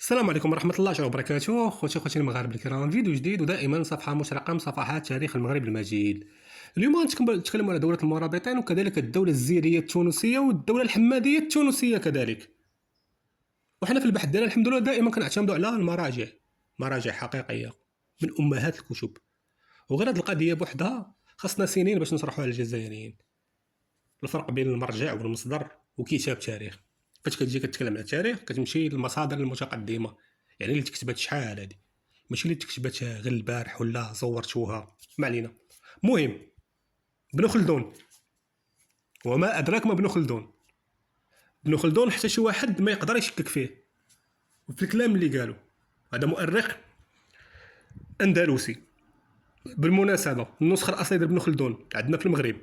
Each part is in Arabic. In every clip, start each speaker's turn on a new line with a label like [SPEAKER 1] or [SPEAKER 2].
[SPEAKER 1] السلام عليكم ورحمة الله وبركاته. خوتي المغاربة الكرام، فيديو جديد ودائما صفحة مشرقة من صفحات تاريخ المغرب المجيد. اليوم غنتكلموا على دولة المرابطين وكذلك الدولة الزيرية التونسية والدولة الحمادية التونسية كذلك. وحنا في البحث ديالنا الحمد لله دائما كنعتمدوا على المراجع، مراجع حقيقية من أمهات الكتب. وغير هذه القضية بوحدها خاصنا سنين باش نشرحوها للجزائريين. الفرق بين المرجع والمصدر وكتاب تاريخ. فاش كتجي كتكلم على التاريخ كتمشي للمصادر المتقدمه، يعني اللي تكتبت شحال هادي، ماشي اللي تكتبتها غير البارح ولا زورتوها. ما علينا. مهم، ابن خلدون. وما ادراك ما ابن خلدون. ابن خلدون حتى شي واحد ما يقدر يشكك فيه وفي الكلام اللي قالو. هذا مؤرخ اندلسي. بالمناسبه النسخه الاصليه ديال ابن خلدون عندنا في المغرب،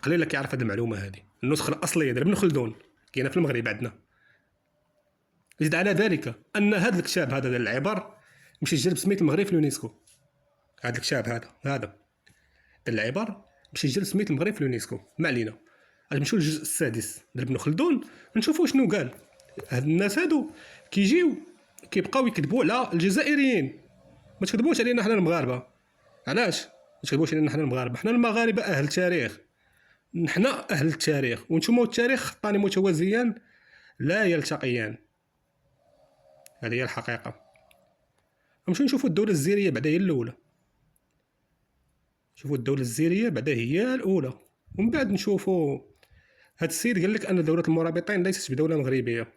[SPEAKER 1] قليل كيعرف هذه المعلومه. هذه النسخه الاصليه ديال ابن خلدون كاينه في المغرب عندنا. زيد على ذلك ان هذا الكتاب هذا ديال العبر مسجل بسميه المغرب في اليونسكو. هذا الكتاب هذا ديال العبر مسجل بسميه المغرب في اليونسكو. ما علينا. غنمشيو للجزء السادس ديال ابن خلدون نشوفوا شنو قال. هاد الناس هادو كيجيو كيبقاو يكذبوا على الجزائريين. ما تكذبوش علينا حنا المغاربه. علاش ما تكذبوش علينا حنا المغاربه؟ حنا المغاربه اهل تاريخ، نحنا اهل التاريخ، وانتم التاريخ خطان متوازيان لا يلتقيان. هذه هي الحقيقه. نمشيو نشوفوا الدوله الزيريه بعدا هي الاولى. شوفوا الدوله الزيريه بعدا هي الاولى، ومن بعد نشوفوا هاد السيد قال لك ان دوله المرابطين ليست بدوله مغربيه.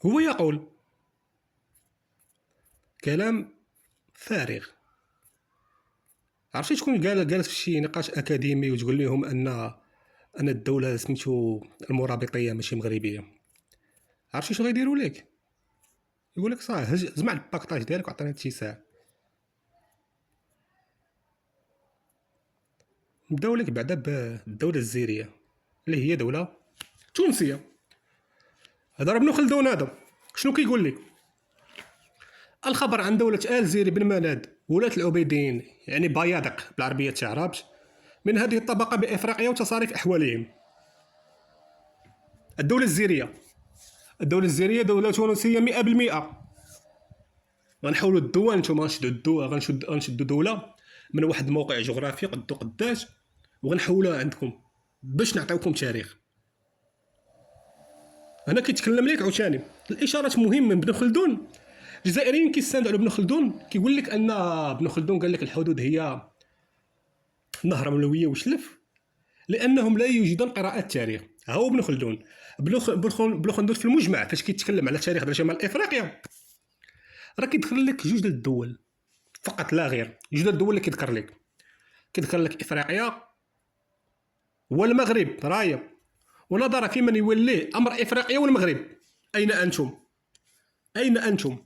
[SPEAKER 1] هو يقول كلام فارغ. عرفتي شكون جالس في شي نقاش اكاديمي وتقول لهم ان الدوله سميتو المرابطيه ماشي مغربيه؟ عرفتي شنو غيديروا لك؟ يقول لك صافي جمع الباكطاج ديالك وعطينا اتساع. نبداو لك بعدا بالدوله الزيريه اللي هي دوله تونسيه. هذا ابن خلدون. هذا شنو كيقول لك؟ الخبر عن دولة آل زيري بن مالاد ولاة العبيديين، يعني بيادق بالعربية تعربت، من هذه الطبقة بإفريقيا وتصاريف أحوالهم. الدولة الزيرية دولة تونسية 100%. غنحولوا الدول، نتوما غنشدوا دولة من واحد الموقع جغرافي قدو قداش وغنحولوها عندكم باش نعطيوكم تاريخ. هنا كيتكلم لك عاوتاني الاشارات مهمه من ابن خلدون. الجزائريين كيستندوا على ابن خلدون، كيقول لك ان ابن خلدون قال لك الحدود هي نهر ملويه وشلف لانهم لا يوجدون قراءه تاريخ. ها هو ابن خلدون. ابن خلدون في المجمع فاش كيتكلم على تاريخ ديال شمال افريقيا راه كيذكر لك جوج ديال الدول فقط لا غير. جوج ديال الدول اللي كيذكر لك افريقيا والمغرب رايه، ونظر في من يوليه امر افريقيا والمغرب. اين انتم؟ اين انتم؟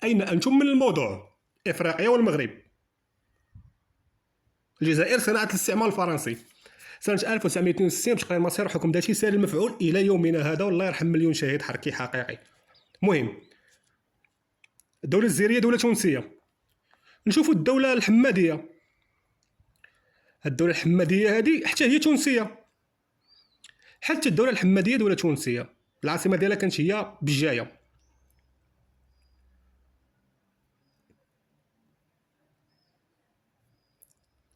[SPEAKER 1] اين انتم من الموضوع؟ افريقيا والمغرب. الجزائر صناعه الاستعمار الفرنسي سنه 1962 باش قال مصير حكم ذاتي سال المفعول الى يومنا هذا، والله يرحم مليون شهيد حركي حقيقي. مهم، الدوله الزيريه دوله تونسيه. نشوفوا الدوله الحماديه. الدوله الحماديه هذه حتى هي تونسيه. حتى الدوله الحماديه دوله تونسيه، العاصمه ديالها كانت هي بجايه.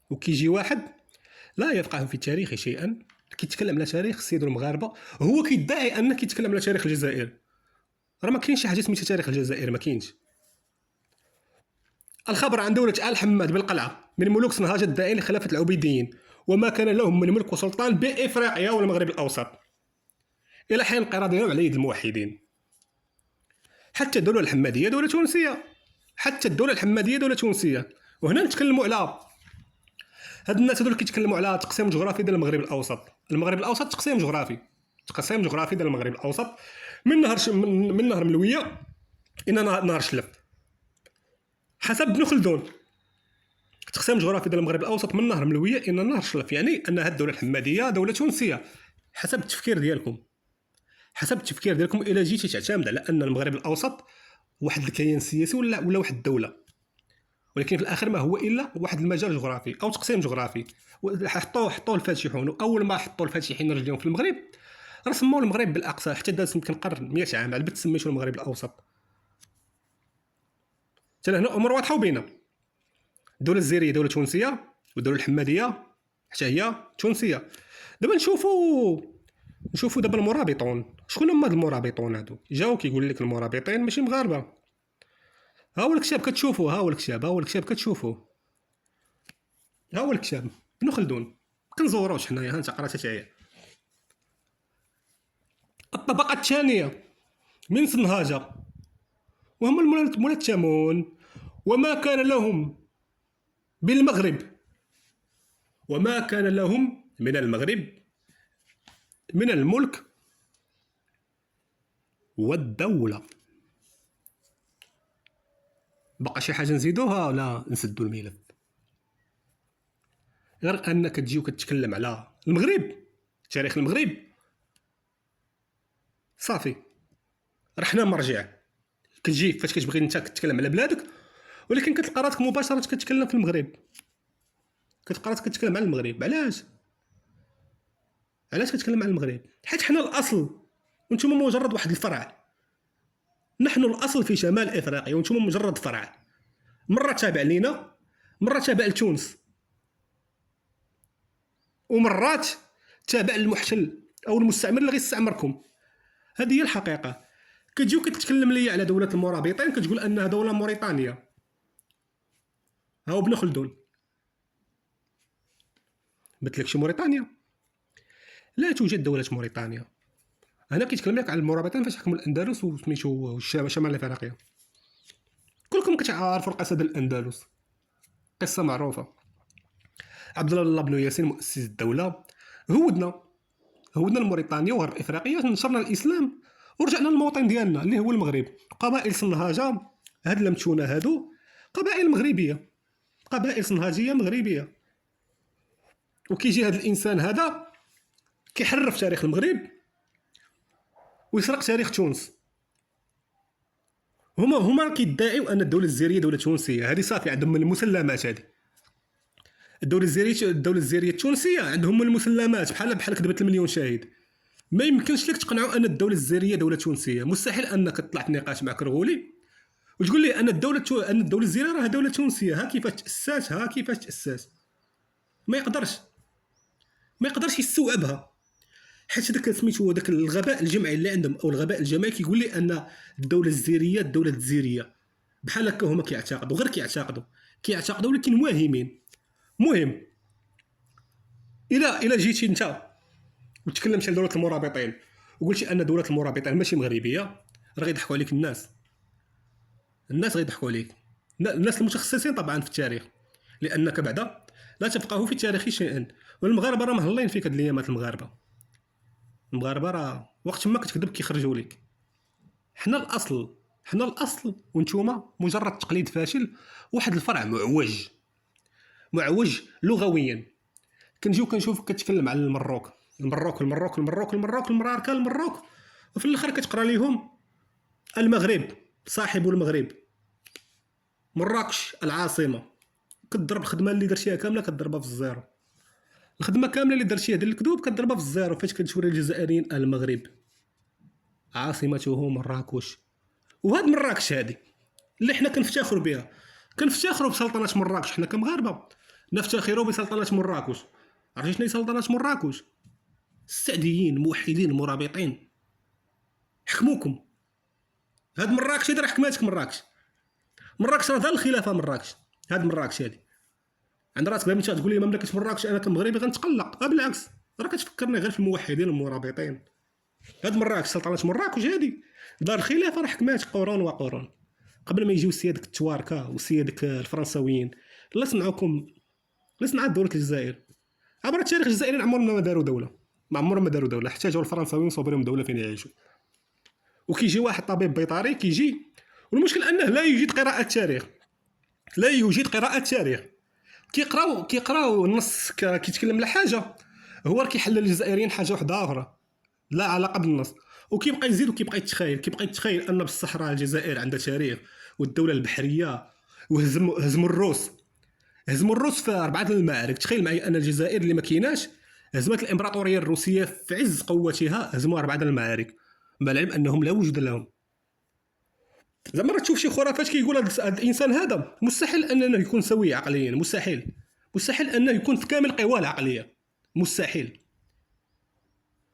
[SPEAKER 1] وكيجي واحد لا يفقه في التاريخ شيئا كيتكلم على تاريخ السيد المغاربه، هو كيدعي انه كيتكلم على تاريخ الجزائر. راه ما كاينش شي حاجه سميتها تاريخ الجزائر، ما كاينش. الخبر عن دولة آل حماد بالقلعة من ملوك صنهاج الداعين لخلافة العبيديين، وما كان لهم من ملك وسلطان بإفريقيا والمغرب الأوسط إلى حين انقراضهم على يد الموحدين. حتى الدولة الحمادية دولة تونسية. وهنا نتكلموا على هاد الناس هذول كيتكلموا على تقسيم جغرافي ديال المغرب الاوسط. تقسيم جغرافي ديال المغرب الاوسط من نهر ملويه الى نهر شلف. حسب ابن خلدون تقسيم جغرافي ديال المغرب الاوسط من نهر ملويه الى نهر شلف، يعني ان هاد الدوله الحماديه دوله تونسيه. حسب التفكير ديالكم الى جيتي تعتمد على ان المغرب الاوسط واحد الكيان سياسي ولا واحد الدوله، ولكن في الاخر ما هو الا واحد المجال جغرافي او تقسيم جغرافي. حطوه الفاتحون، اول ما حطوا الفاتحين رجليهم في المغرب راه سماو المغرب بالاقصى حتى داز يمكن قرن 100 عام على بال سميتو المغرب الاوسط. حتى هنا الامور واضحه وبينه. الدوله الجزائريه دوله تونسيه والدوله الحماديه حتى هي تونسيه. دابا نشوفوا دابا المرابطون. شكون هما هاد المرابطون هادو؟ جاو كيقول لك المرابطين ماشي مغاربه. ها هو الكتاب كتشوفوا، ها هو الكتاب كتشوفوا، ها هو الكتاب ابن خلدون. كنزوروش حنايا، ها انت قرات حتى هي. الطبقه الثانيه من سنهاجه وهم الملتمون، وما كان لهم بالمغرب، وما كان لهم من المغرب من الملك والدولة. بقى شي حاجة نزيدوها ولا نسدو الملف؟ غير انك تجي وكتكلم على المغرب، تاريخ المغرب، صافي راه حنا مرجع. كتجي فاش كتبغي انت كتكلم على بلادك، ولكن كتلقى راسك مباشرة كتكلم في المغرب، كتلقى راسك كتكلم على المغرب. علاش كتكلم على المغرب؟ حيت حنا الاصل وانتم مجرد واحد الفرع. نحن الاصل في شمال افريقيا وانتم مجرد فرع، مره تابع لينا، مره تابع لتونس، ومرات تابع للمحتل او المستعمر اللي غيستعمركم. هذه هي الحقيقه. كتجيو كتكلم لي على دوله المرابطين كتقول انها دوله موريتانيا. ها هو ابن خلدون مثلك موريتانيا. لا توجد دوله موريتانيا. انا كيتكلم لك على المرابطين فاش حكموا الاندلس وسميتو شمال افريقيا. كلكم كتعرفوا القصه ديال الاندلس، قصه معروفه. عبد الله بن ياسين مؤسس الدوله هودنا لموريتانيا وغرب افريقيا، نشرنا الاسلام ورجعنا للموطن ديالنا اللي هو المغرب. قبائل صنهاجه هاد المتونه هادو قبائل مغربيه، قبائل صنهاجيه مغربيه. وكيجي هاد الانسان هذا كيحرف تاريخ المغرب ويسرق تاريخ تونس. هما كيدعيوا ان الدوله الجزائريه دوله تونسيه. هذه صافي عندهم من المسلمات. هذه الدوله الجزائريه التونسيه عندهم من المسلمات بحال كذبه المليون شاهد. ما يمكنش لك تقنعوا ان الدوله الجزائريه دوله تونسيه. مستحيل انك تطلع في نقاش مع كرغولي وتقول لي ان الدوله الجزائريه راه دوله تونسيه. ها كيفاش تاسس. ما يقدرش يستوعبها. حيت داك سميتو داك الغباء الجمعي اللي عندهم او الغباء الجماعي كيقول لي ان الدوله الجزائريه بحال هكا. هما كيعتقدوا غير كيعتقدوا ولكن واهمين. مهم الا جيتي انت وتكلمت على دوله المرابطين وقلتي ان دوله المرابطين ماشي مغربيه، راه غيضحكوا عليك الناس غيضحكوا عليك. الناس المتخصصين طبعا في التاريخ، لانك بعدا لا تفقه في التاريخ شيئا. والمغاربه راه مهلين فيك هاد الايامات. المغاربه راه وقت ما كتكذب كيخرجوا لك. حنا الاصل وانتوما مجرد تقليد فاشل، واحد الفرع معوج لغويا. كنجيو كنشوفك كتكلم على المروك، وفي الاخر كتقرا ليهم المغرب صاحب المغرب، مراكش العاصمه. كتضرب الخدمه اللي درتيها كامله كتضربها في الزيرو. الخدمه كامله اللي درتيها ديال الكذوب كتضربها في الزيرو فاش كتوري الجزائريين المغرب عاصمته مراكش. وهاد مراكش هادي اللي حنا كنفتخروا بها، كنفتخروا بسلطنه مراكش. حنا كمغاربه نفتخروا بسلطنه مراكش. عرفتي شنو هي سلطنه مراكش؟ السعديين الموحدين المرابطين حكموكم. هاد مراكش هادي راه حكماتك. مراكش راه دار الخلافه. هاد مراكش هادي عند راسك. دابا انت تقول لي مملكه مراكش انا كمغربي غنتقلق. بالعكس راه كتفكرني غير في الموحدين المرابطين. هاد مراكش سلطنه مراكش هادي دار الخلافه، راه حكمات قرون وقرون قبل ما يجيو السيادة التواركه والسيادة الفرنساويين. لا صنعوا دوله الجزائر. عبر التاريخ الجزائريين عمرهم ما داروا دوله، حتى جاو الفرنساويين صوبوا لهم دوله فين يعيشوا. وكيجي واحد طبيب بيطري كيجي، والمشكل انه لا يوجد قراءه تاريخ. كيقراو النص كيتكلم على حاجه، هو كيحلل الجزائريين حاجه واحده اخرى لا علاقه بالنص. وكيبقى يزيد وكيبقى يتخيل ان بالصحراء الجزائر عندها تاريخ والدوله البحريه. وهزموا الروس في 4 المعارك. تخيل معي ان الجزائر اللي ما كيناش هزمت الامبراطوريه الروسيه في عز قوتها، هزموا 4 المعارك مع العلم انهم لا وجود لهم. زعما راه تشوف شي خرافات كيقول هذا الانسان هذا مستحيل انه يكون سوي عقليا، مستحيل، مستحيل انه يكون في كامل قواه العقليه، مستحيل.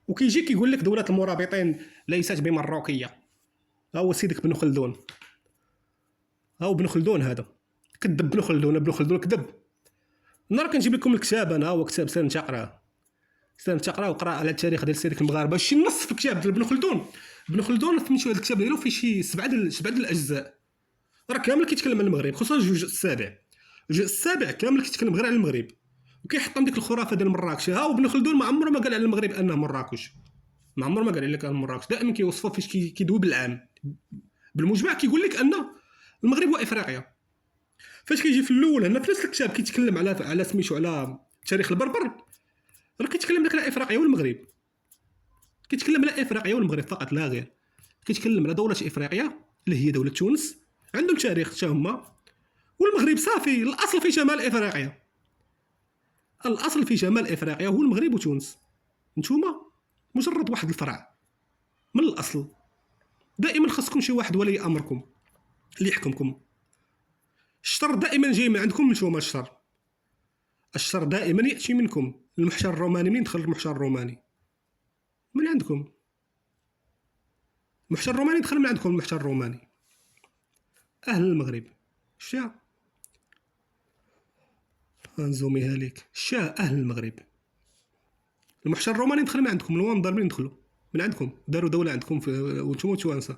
[SPEAKER 1] وكيجي كيقول لك دوله المرابطين ليست بمروكيه. ها هو سيدك بن خلدون، ها هو بن خلدون هذا كذب. بن خلدون كذب. نرى كنجيب لكم الكتاب انا، هو كتاب سير تقراه، سير تقراه وقرا على التاريخ ديال سيدك المغاربه. شي نص في الكتاب ديال بن خلدون سميتو هذا الكتاب ديالو فيه شي 7 الاجزاء، راه كامل كيتكلم على المغرب، خصوصا الجزء السابع. الجزء السابع كامل كيتكلم غير على المغرب، وكيحطم ديك الخرافه ديال مراكش. ها وابن خلدون ما عمره ما قال على المغرب انه مراكش، ما عمره ما قال لك ان مراكش، دائما كيوصفه فاش كيدوي بالعام. بالمجمع كيقول لك ان المغرب هو افريقيا. فاش كيجي في الاول هنا في نفس الكتاب كيتكلم على سميتو على تاريخ البربر، راه كيتكلم لك على افريقيا والمغرب، كيتكلم على افريقيا والمغرب فقط لا غير. كيتكلم على دوله افريقيا اللي هي دوله تونس، عندهم تاريخ حتى هما، والمغرب صافي الاصل في شمال افريقيا، الاصل في شمال افريقيا هو المغرب وتونس. نتوما مجرد واحد الفرع من الاصل. دائما خاصكم شي واحد ولي امركم اللي يحكمكم. الشر دائما جاي من عندكم. نتوما الشر دائما ياتي منكم. المحشر الروماني منين دخل؟ المحشر الروماني من عندكم. المحشر الروماني دخل من عندكم. المحشر الروماني اهل المغرب الشاه، غنزوميها ليك، الشاه اهل المغرب. المحشر الروماني دخل من عندكم. الوندر منين دخلوا؟ من عندكم، داروا دوله عندكم وانتم توانسه.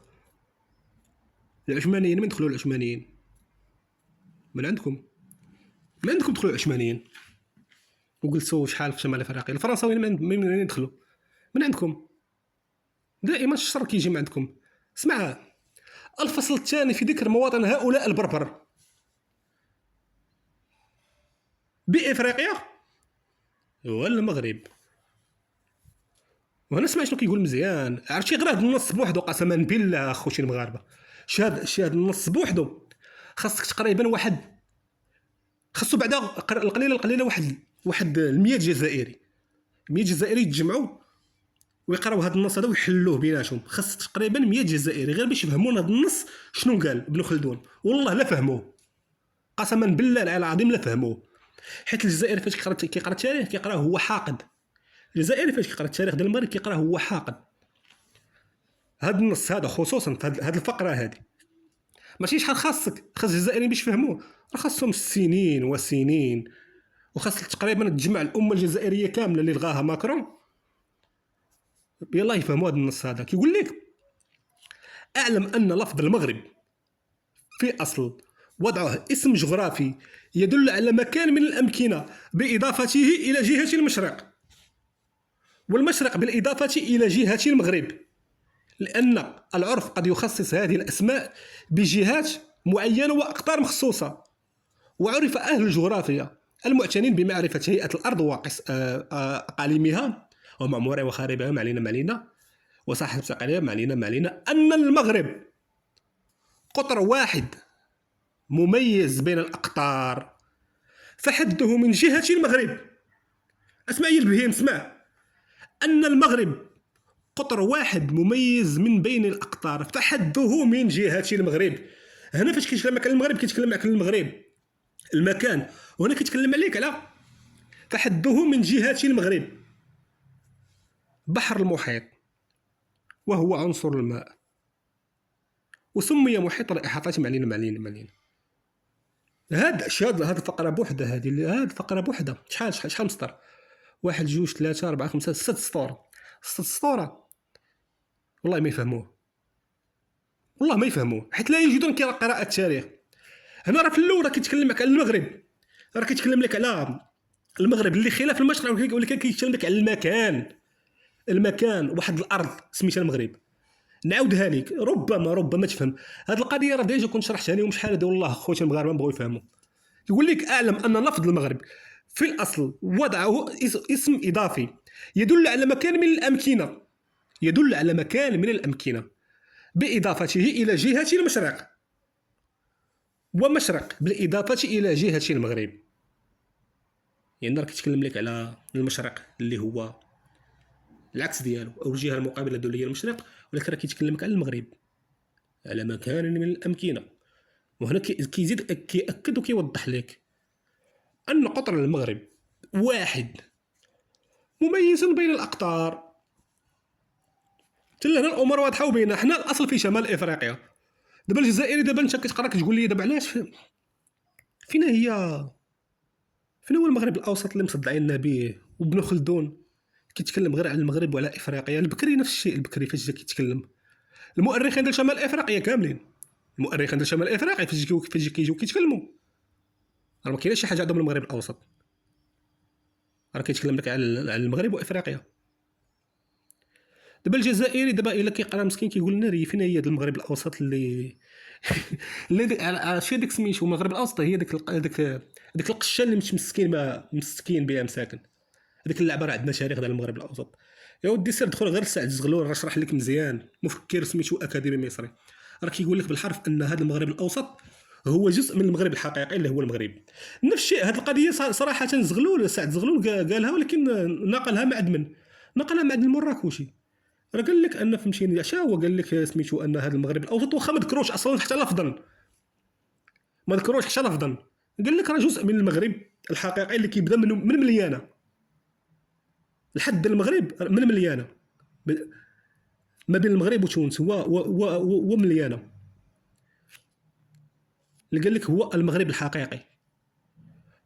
[SPEAKER 1] العثمانيين من دخلوا؟ العثمانيين من عندكم، من عندكم دخلوا العثمانيين وجلسوا شحال في شمال افريقيا. الفرنساويين من يدخلوا؟ من عندكم. دائما الشر كيجي من عندكم. اسمع، الفصل الثاني في ذكر مواطن هؤلاء البربر بافريقيا والمغرب. وهنا سمع شنو كيقول مزيان. عرفتي غير هذا النص بوحدو قسما بالله اخوتي المغاربه، شي هذا النص بوحدو خاصك تقريبا واحد، خاصو بعدا القليله واحد 100 جزائري، 100 جزائري يتجمعوا ويقراو هذا النص هذا ويحلوه بيناتهم. خاص تقريبا 100 جزائري غير باش يفهمون هذا النص شنو قال ابن خلدون. والله لا فهموه، قسما بالله العظيم لا فهموه. حيت الجزائري فاش كيقرا التاريخ كيقراه هو حاقد. الجزائري فاش كيقرا التاريخ ديال المغرب كيقراه هو حاقد. هذا النص هذا خصوصا في هذه الفقره هذه ماشي شحال خاص الجزائريين باش يفهموه، راه خاصهم سنين وسنين. وخاص تقريبا تجمع الامه الجزائريه كامله اللي لغاها ماكرون يلاه يفهموا هذا النص هذا. كيقول لك اعلم ان لفظ المغرب في اصل وضعه اسم جغرافي يدل على مكان من الامكنه باضافته الى جهه المشرق، والمشرق بالاضافه الى جهه المغرب، لان العرف قد يخصص هذه الاسماء بجهات معينه واقطار مخصوصه. وعرف اهل الجغرافيا المعتنين بمعرفه هيئه الارض واقاليمها ومعمورها وخاربها ما علينا وصاحب سقالها ما علينا ان المغرب قطر واحد مميز بين الاقطار، فحده من جهه المغرب. اسمع يا البهيم، اسمع، ان المغرب قطر واحد مميز من بين الاقطار فحده من جهه المغرب. هنا فاش كيتكلم على المغرب كيتكلم على المغرب المكان، وهنا كيتكلم عليك على فحده من جهه المغرب. بحر المحيط وهو عنصر الماء، وسمي محيط الإحاطة. معلينا هاد الفقره بوحده، هاد الفقره بوحده شحال مسطر؟ 1 2 3 4 5 6 سطور، 6 سطور. والله ما يفهموه، والله ما يفهموه، حيت لا يجدون قراءة التاريخ. هنا راه في الاول راه كيتكلم لك على المغرب، راه كيتكلم لك على المغرب اللي خلاف المشرق، ولا كيتكلم لك على المكان واحد الارض سميتها المغرب. نعاودها لك ربما تفهم هذه القضيه. راه ديجا كنت شرحتها لهم شحال هذه، والله خوتي المغاربه بغاو يفهموا. يقول لك اعلم ان لفظ المغرب في الاصل وضعه اسم اضافي يدل على مكان من الامكنه باضافته الى جهه المشرق، ومشرق بالاضافه الى جهه المغرب. يعني راه كيتكلم لك على المشرق اللي هو العكس ديالو او الجهه المقابله له هي المشرق، ولكن راه كيتكلمك على المغرب، على مكان من الامكنه. وهنا كيزيد كيأكد وكيوضح لك ان قطر المغرب واحد مميز بين الاقطار. تلا هنا الامور واضحه وبينه. حنا الاصل في شمال افريقيا. دابا الجزائري دابا انت كتقرا كتقول لي دابا علاش فين هي، فين هو المغرب الاوسط اللي مصدعين به؟ وابن خلدون كيتكلم غير على المغرب وعلى افريقيا. البكري نفس الشيء، البكري فاش جا كيتكلم، المؤرخين ديال شمال افريقيا كاملين، المؤرخين ديال شمال افريقيا فاش كيجيو كيتكلموا راه ما كاينش شي حاجه عندهم المغرب الاوسط، راه كيتكلم لك على المغرب وافريقيا. دابا الجزائري دابا الا كيقرا مسكين كيقول لنا ري فين هي المغرب الاوسط اللي اللي شي ديك سميتو المغرب الاوسط، هي ديك القشه اللي مش مسكين ما مسكين بها مساكن. هذيك اللعبه راه عندنا تاريخ ديال المغرب الاوسط. يا ودي سير دخل غير سعد الزغلول راه شرح لك مزيان، مفكر سميتو اكاديمي مصري، راه كيقول لك بالحرف ان هذا المغرب الاوسط هو جزء من المغرب الحقيقي اللي هو المغرب. نفس الشيء هذه القضيه صراحه زغلول سعد زغلول قالها، ولكن نقلها مع من نقلها مع المراكشي. راه قال لك ان فهمتيني اش هو قال لك سميتو ان هذا المغرب الاوسط واخا ما ذكروش اصلا حتى لفظا، ما ذكروش حتى لفظا، قال لك راه جزء من المغرب الحقيقي اللي كيبدا من مليانه لحد المغرب، من مليانه ما بين المغرب وتونس هو مليانه، اللي قال لك هو المغرب الحقيقي.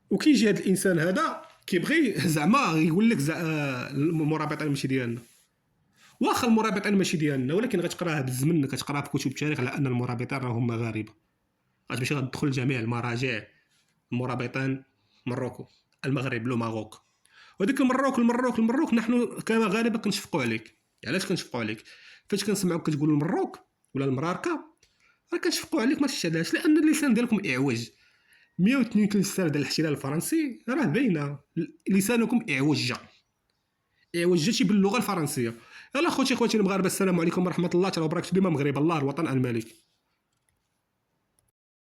[SPEAKER 1] وكيجي هذا الانسان هذا كيبغي زعما يقول لك المرابطين ماشي ديالنا، واخا المرابطين ماشي ديالنا، ولكن غتقراها بالزمن، كتقراها في كتب التاريخ على ان المرابطين راهم مغاربه. غتمشي غتدخل جميع المراجع، المرابطين مروكو، المغرب لو ماروك. وديك المروك نحن كمغاربه كنشفقوا عليك. علاش كنشفقوا عليك؟ فاش كنسمعوك كتقول المروك ولا المراركه راه كنشفقوا عليك، ماشي علاش، لان اللسان ديالكم اعوج. 132 سنه ديال الاحتلال الفرنسي راه باينه، لسانكم اعوجتي باللغه الفرنسيه. يلا خوتي المغاربه، السلام عليكم ورحمه الله تعالى وبركاته. ديما مغرب الله الوطن الملك.